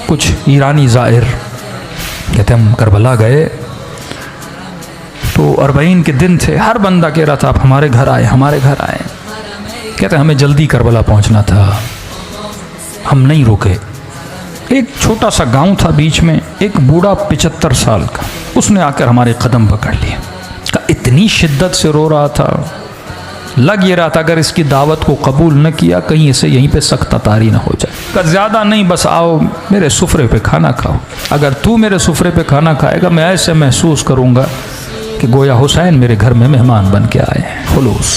کچھ ایرانی زائر کہتے ہم کربلا گئے تو 40 کے دن تھے، ہر بندہ کہہ رہا تھا آپ ہمارے گھر آئے ہمارے گھر آئے، کہتے ہمیں جلدی کربلا پہنچنا تھا، ہم نہیں رکے۔ ایک چھوٹا سا گاؤں تھا بیچ میں، ایک بوڑھا 75 سال کا، اس نے آ کر ہمارے قدم پکڑ لیے، اتنی شدت سے رو رہا تھا، لگ یہ رہا تھا اگر اس کی دعوت کو قبول نہ کیا کہیں اسے یہیں پہ سخت طاری نہ ہو جائے۔ کہ زیادہ نہیں، بس آؤ میرے سفرے پہ کھانا کھاؤ، اگر تو میرے سفرے پہ کھانا کھائے گا میں ایسے محسوس کروں گا کہ گویا حسین میرے گھر میں مہمان بن کے آئے ہیں۔ خلوص۔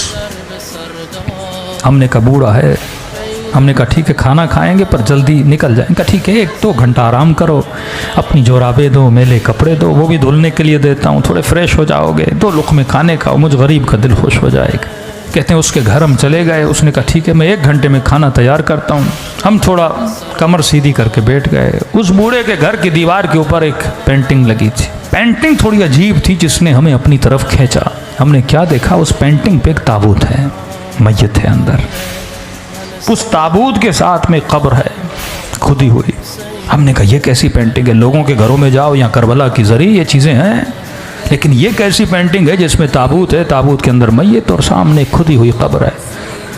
ہم نے کہا بوڑھا ہے، ہم نے کہا ٹھیک ہے کھانا کھائیں گے پر جلدی نکل جائیں گے، ٹھیک ہے 1-2 گھنٹہ آرام کرو، اپنی جورابیں دو، میلے کپڑے دو، وہ بھی دھلنے کے لیے دیتا ہوں، تھوڑے فریش ہو جاؤ گے، 2 لقمے کھانے کھاؤ، مجھ غریب کا دل خوش ہو جائے گا۔ کہتے ہیں اس کے گھر ہم چلے گئے، اس نے کہا ٹھیک ہے میں 1 گھنٹے میں کھانا تیار کرتا ہوں۔ ہم تھوڑا کمر سیدھی کر کے بیٹھ گئے، اس بوڑھے کے گھر کی دیوار کے اوپر ایک پینٹنگ لگی تھی، پینٹنگ تھوڑی عجیب تھی جس نے ہمیں اپنی طرف کھینچا۔ ہم نے کیا دیکھا، اس پینٹنگ پہ ایک تابوت ہے، میت ہے اندر، اس تابوت کے ساتھ میں قبر ہے کھدی ہوئی۔ ہم نے کہا یہ کیسی پینٹنگ ہے، لوگوں کے گھروں میں جاؤ یا کربلا کی زری یہ چیزیں ہیں، لیکن یہ کیسی پینٹنگ ہے جس میں تابوت ہے، تابوت کے اندر میت اور سامنے کھدی ہوئی قبر ہے۔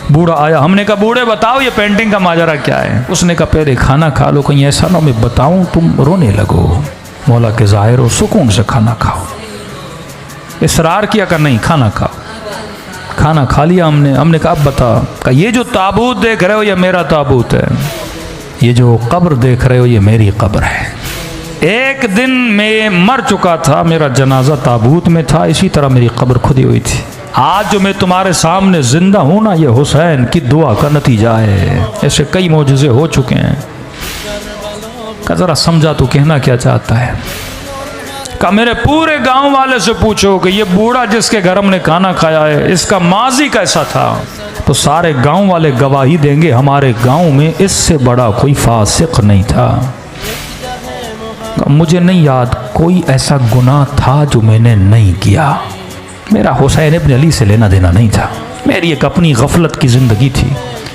بوڑھا آیا، ہم نے کہا بوڑھے بتاؤ یہ پینٹنگ کا ماجرا کیا ہے؟ اس نے کہا پہلے کھانا کھا لو، کہیں ایسا نہ میں بتاؤں تم رونے لگو، مولا کے ظاہر ہو، سکون سے کھانا کھاؤ۔ اصرار کیا کہ نہیں کھانا کھاؤ، کھانا کھا لیا ہم نے کہا اب بتا، کہ یہ جو تابوت دیکھ رہے ہو یہ میرا تابوت ہے، یہ جو قبر دیکھ رہے ہو یہ میری قبر ہے۔ ایک دن میں مر چکا تھا، میرا جنازہ تابوت میں تھا، اسی طرح میری قبر کھدی ہوئی تھی۔ آج جو میں تمہارے سامنے زندہ ہوں نا یہ حسین کی دعا کا نتیجہ ہے، ایسے کئی معجزے ہو چکے ہیں۔ کہ ذرا سمجھا تو کہنا کیا چاہتا ہے؟ کہ میرے پورے گاؤں والے سے پوچھو کہ یہ بوڑھا جس کے گھر ہم نے کھانا کھایا ہے اس کا ماضی کیسا تھا، تو سارے گاؤں والے گواہی دیں گے ہمارے گاؤں میں اس سے بڑا کوئی فاسق نہیں تھا۔ مجھے نہیں یاد کوئی ایسا گناہ تھا جو میں نے نہیں کیا، میرا حسین ابن علی سے لینا دینا نہیں تھا، میری ایک اپنی غفلت کی زندگی تھی۔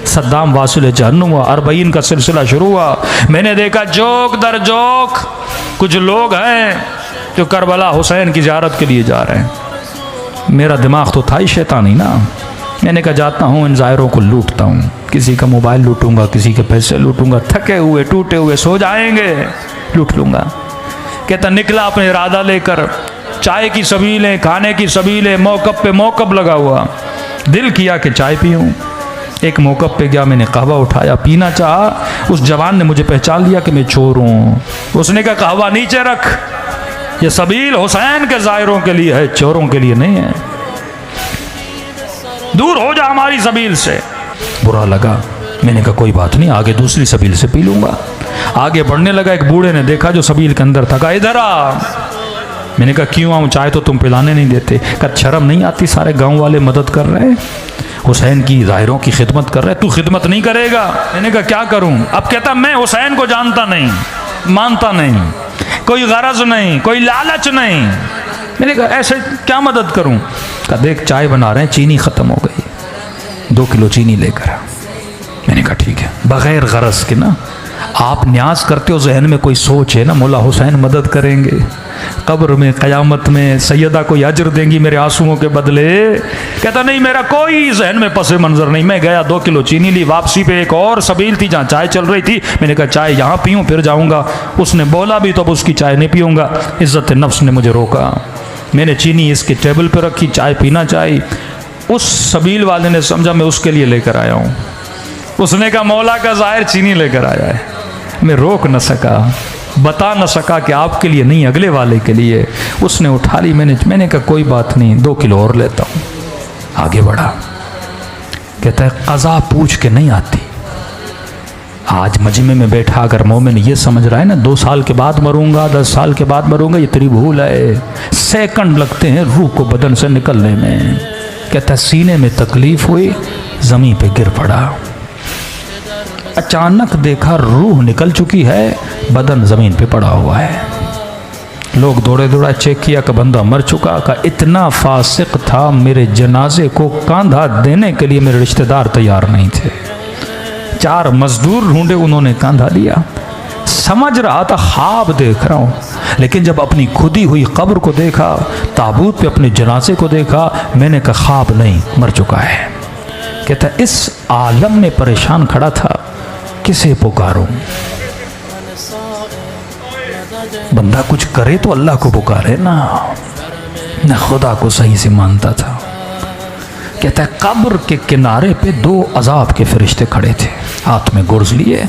صدام واصل جہنم ہوا، 40 کا سلسلہ شروع ہوا، میں نے دیکھا جوک در جوک کچھ لوگ ہیں جو کربلا حسین کی زیارت کے لیے جا رہے ہیں۔ میرا دماغ تو تھا ہی شیطانی نا، میں نے کہا جاتا ہوں ان زائروں کو لوٹتا ہوں، کسی کا موبائل لوٹوں گا، کسی کے پیسے لوٹوں گا، تھکے ہوئے ٹوٹے ہوئے سو جائیں گے، لوٹ لوں گا۔ کہتا نکلا اپنے ارادہ لے کر، چائے کی سبیلیں، کھانے کی سبیلیں، موقف پہ موقف لگا ہوا، دل کیا کہ چائے پیوں، ایک موقف پہ گیا، میں نے قہوہ اٹھایا، پینا چاہا، اس جوان نے مجھے پہچان لیا کہ میں چور ہوں، اس نے کہا قہوہ نیچے رکھ، یہ سبیل حسین کے زائروں کے لیے ہے، چوروں کے لیے نہیں ہے، دور ہو جا ہماری سبیل سے۔ برا لگا، میں نے کہا کوئی بات نہیں، آگے دوسری سبیل سے پی لوں گا۔ آگے بڑھنے لگا، ایک بوڑھے نے دیکھا جو سبیل کے اندر تھا، کہا ادھر آ۔ میں نے کہا کیوں آؤں، چائے تو تم پلانے نہیں دیتے؟ کہا شرم نہیں آتی، سارے گاؤں والے مدد کر رہے ہیں، حسین کی ظاہروں کی خدمت کر رہے، تو خدمت نہیں کرے گا؟ میں نے کہا کیا کروں؟ اب کہتا میں حسین کو جانتا نہیں، مانتا نہیں، کوئی غرض نہیں، کوئی لالچ نہیں۔ میں نے کہا ایسے کیا مدد کروں؟ کہا دیکھ چائے بنا رہے ہیں، چینی ختم ہو گئی، 2 کلو چینی لے کر۔ میں نے کہا ٹھیک ہے، بغیر غرض کے نا، آپ نیاز کرتے ہو ذہن میں کوئی سوچ ہے نا مولا حسین مدد کریں گے، قبر میں قیامت میں سیدہ کوئی اجر دیں گی میرے آنسوؤں کے بدلے۔ کہتا نہیں میرا کوئی ذہن میں پس منظر نہیں، میں گیا 2 کلو چینی لی، واپسی پہ ایک اور سبیل تھی جہاں چائے چل رہی تھی، میں نے کہا چائے یہاں پیوں پھر جاؤں گا، اس نے بولا بھی تو اب اس کی چائے نہیں پیوں گا، عزت نفس نے مجھے روکا، میں نے چینی اس کے ٹیبل پہ رکھی، چائے پینا چاہی، اس سبیل والے نے سمجھا میں اس کے لیے لے کر آیا ہوں، اس نے کہا مولا کا ظاہر چینی لے کر آیا ہے، میں روک نہ سکا، بتا نہ سکا کہ آپ کے لیے نہیں اگلے والے کے لیے، اس نے اٹھا لی، میں نے کہا کوئی بات نہیں 2 کلو اور لیتا ہوں، آگے بڑھا۔ کہتا ہے قضا پوچھ کے نہیں آتی، آج مجمع میں بیٹھا اگر مومن یہ سمجھ رہا ہے نا 2 سال کے بعد مروں گا، 10 سال کے بعد مروں گا، یہ تیری بھول ہے، سیکنڈ لگتے ہیں روح کو بدن سے نکلنے میں۔ کہتا ہے سینے میں تکلیف ہوئی، زمین پہ گر پڑا، اچانک دیکھا روح نکل چکی ہے، بدن زمین پہ پڑا ہوا ہے، لوگ دوڑے دوڑا چیک کیا کہ بندہ مر چکا، کہ اتنا فاسق تھا میرے جنازے کو کاندھا دینے کے لیے میرے رشتہ دار تیار نہیں تھے، 4 مزدور ڈھونڈے، انہوں نے کاندھا دیا، سمجھ رہا تھا خواب دیکھ رہا ہوں، لیکن جب اپنی کھدی ہوئی قبر کو دیکھا، تابوت پہ اپنے جنازے کو دیکھا، میں نے کہا خواب نہیں، مر چکا ہے۔ کہتا ہے اس عالم میں پریشان کھڑا تھا، کسے پکاروں؟ بندہ کچھ کرے تو اللہ کو پکارے نا، نہ خدا کو صحیح سے مانتا تھا۔ کہتا ہے قبر کے کنارے پہ 2 عذاب کے فرشتے کھڑے تھے، ہاتھ میں گرز لیے،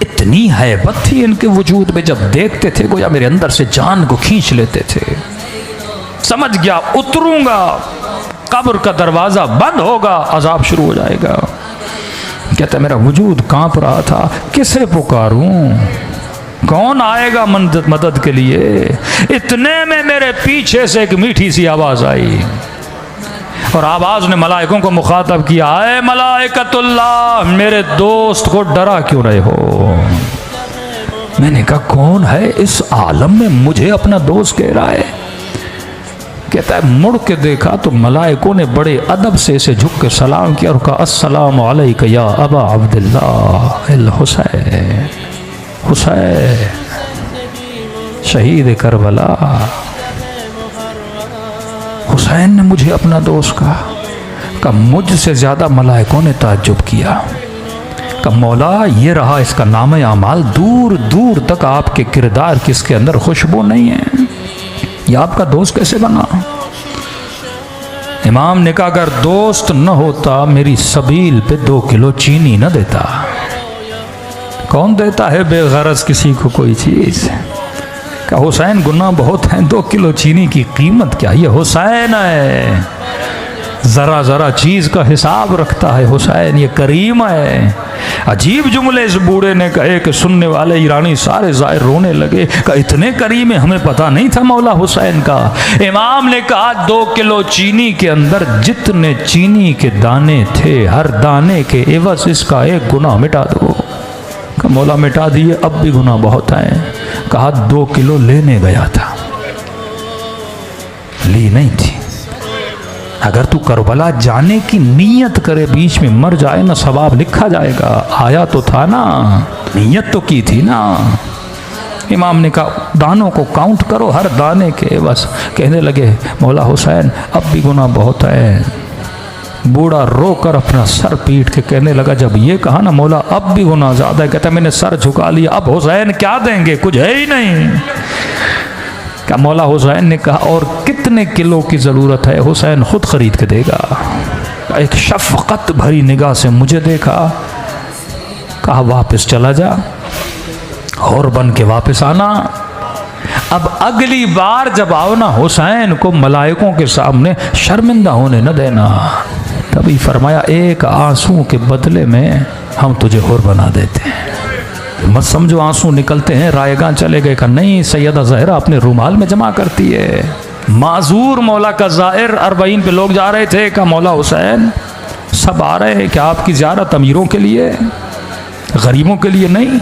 اتنی ہیبت تھی ان کے وجود میں، جب دیکھتے تھے گویا میرے اندر سے جان کو کھینچ لیتے تھے۔ سمجھ گیا اتروں گا، قبر کا دروازہ بند ہوگا، عذاب شروع ہو جائے گا۔ کہتا ہے میرا وجود کانپ رہا تھا، کسے پکاروں؟ کون آئے گا مدد کے لیے؟ اتنے میں میرے پیچھے سے ایک میٹھی سی آواز آئی، اور آواز نے ملائکوں کو مخاطب کیا، اے ملائکۃ اللہ، میرے دوست کو ڈرا کیوں رہے ہو؟ میں نے کہا کون ہے اس عالم میں مجھے اپنا دوست کہہ رہا ہے؟ کہتا ہے مڑ کے دیکھا تو ملائکوں نے بڑے ادب سے اسے جھک کے سلام کیا اور کہا السلام علیک یا ابا عبداللہ الحسین، حسین شہید کربلا۔ حسین نے مجھے اپنا دوست کہا۔ کہ مجھ سے زیادہ ملائکوں نے تعجب کیا کہ مولا یہ رہا اس کا نام اعمال، دور دور تک آپ کے کردار کی اس کے اندر خوشبو نہیں ہے، یہ آپ کا دوست کیسے بنا؟ امام نے کہا اگر دوست نہ ہوتا میری سبیل پہ 2 کلو چینی نہ دیتا۔ کون دیتا ہے بے غرض کسی کو کوئی چیز؟ کہ حسین گناہ بہت ہیں، 2 کلو چینی کی قیمت کیا؟ یہ حسین ہے، ذرا ذرا چیز کا حساب رکھتا ہے حسین، یہ کریم ہے۔ عجیب جملے اس بوڑھے نے کہے کہ سننے والے ایرانی سارے ظاہر رونے لگے کہ اتنے کریم ہمیں پتہ نہیں تھا مولا حسین کا۔ امام نے کہا 2 کلو چینی کے اندر جتنے چینی کے دانے تھے، ہر دانے کے عوض اس کا 1 گناہ مٹا دو۔ کہ مولا مٹا دیے، اب بھی گناہ بہت ہیں۔ کہا 2 کلو لینے گیا تھا، لی نہیں تھی۔ اگر تو کربلا جانے کی نیت کرے بیچ میں مر جائے نا، ثواب لکھا جائے گا، آیا تو تھا نا، نیت تو کی تھی نا۔ امام نے کہا دانوں کو کاؤنٹ کرو، ہر دانے کے بس۔ کہنے لگے مولا حسین اب بھی گناہ بہت ہے۔ بوڑھا رو کر اپنا سر پیٹ کے کہنے لگا جب یہ کہا نا مولا اب بھی گناہ زیادہ ہے، کہتا میں نے سر جھکا لیا، اب حسین کیا دیں گے، کچھ ہے ہی نہیں۔ کہ مولا حسین نے کہا اور کتنے کلو کی ضرورت ہے؟ حسین خود خرید کے دے گا۔ ایک شفقت بھری نگاہ سے مجھے دیکھا، کہا واپس چلا جا اور بن کے واپس آنا، اب اگلی بار جب آؤ نا حسین کو ملائکوں کے سامنے شرمندہ ہونے نہ دینا۔ تبھی فرمایا 1 آنسو کے بدلے میں ہم تجھے حور بنا دیتے ہیں۔ مت سمجھو آنسو نکلتے ہیں رائے گاں چلے گئے، کہ نہیں، سیدہ زہرا اپنے رومال میں جمع کرتی ہے۔ معذور مولا کا زائر 40 پہ لوگ جا رہے تھے، کہ مولا حسین سب آ رہے ہیں، کہ آپ کی زیارت امیروں کے لیے، غریبوں کے لیے نہیں،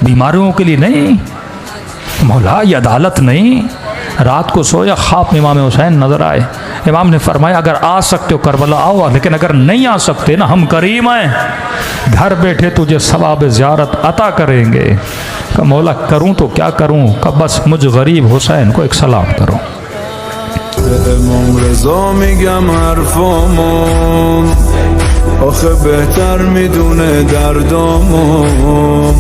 بیماریوں کے لیے نہیں، مولا یہ عدالت نہیں۔ رات کو سویا، خواب میں امام حسین نظر آئے۔ امام نے فرمایا اگر آ سکتے ہو کربلا آؤ، لیکن اگر نہیں آ سکتے نا، ہم کریم ہیں، گھر بیٹھے تجھے ثواب زیارت عطا کریں گے۔ کہ مولا کروں تو کیا کروں؟ کہ بس مجھ غریب حسین کو ایک سلام کرو۔ امام رضا میگم حرفامون آخه بهتر میدونه دردامون